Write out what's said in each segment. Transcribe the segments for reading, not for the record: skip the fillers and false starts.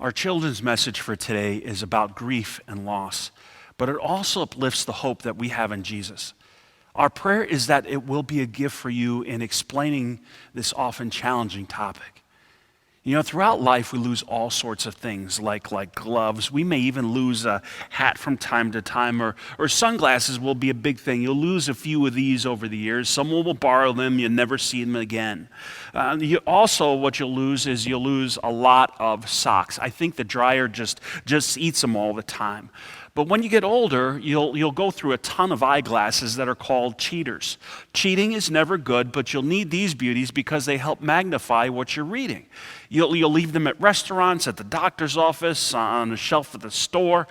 Our children's message for today is about grief and loss, but it also uplifts the hope that we have in Jesus. Our prayer is that it will be a gift for you in explaining this often challenging topic. You know, throughout life, we lose all sorts of things like gloves. We may even lose a hat from time to time, or sunglasses will be a big thing. You'll lose a few of these over the years. Someone will borrow them. You'll never see them again. What you'll lose is you'll lose a lot of socks. I think the dryer just eats them all the time. But when you get older, you'll go through a ton of eyeglasses that are called cheaters. Cheating is never good, but you'll need these beauties because they help magnify what you're reading. You'll leave them at restaurants, at the doctor's office, on the shelf at the store.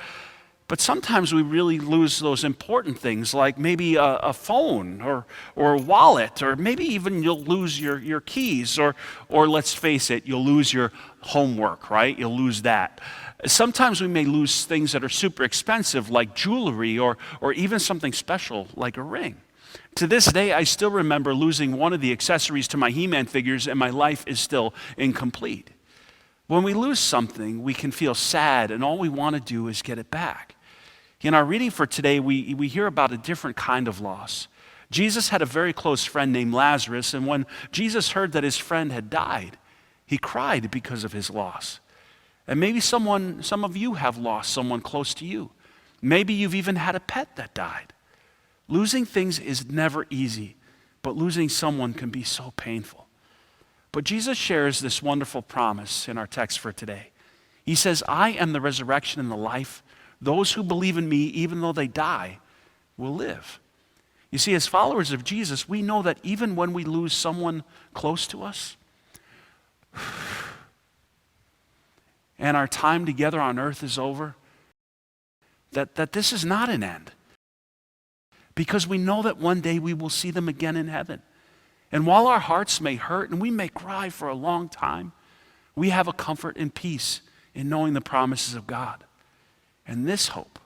But sometimes we really lose those important things, like maybe a phone or a wallet, or maybe even you'll lose your keys, or let's face it, you'll lose your homework, right? You'll lose that. Sometimes we may lose things that are super expensive, like jewelry, or even something special, like a ring. To this day, I still remember losing one of the accessories to my He-Man figures, and my life is still incomplete. When we lose something, we can feel sad, and all we want to do is get it back. In our reading for today, we hear about a different kind of loss. Jesus had a very close friend named Lazarus, and when Jesus heard that his friend had died, he cried because of his loss. And maybe some of you have lost someone close to you. Maybe you've even had a pet that died. Losing things is never easy, but losing someone can be so painful. But Jesus shares this wonderful promise in our text for today. He says, I am the resurrection and the life. Those who believe in me, even though they die, will live. You see, as followers of Jesus, we know that even when we lose someone close to us, and our time together on earth is over, that this is not an end. Because we know that one day we will see them again in heaven. And while our hearts may hurt and we may cry for a long time, we have a comfort and peace in knowing the promises of God. And this hope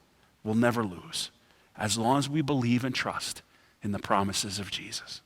will never lose as long as we believe and trust in the promises of Jesus.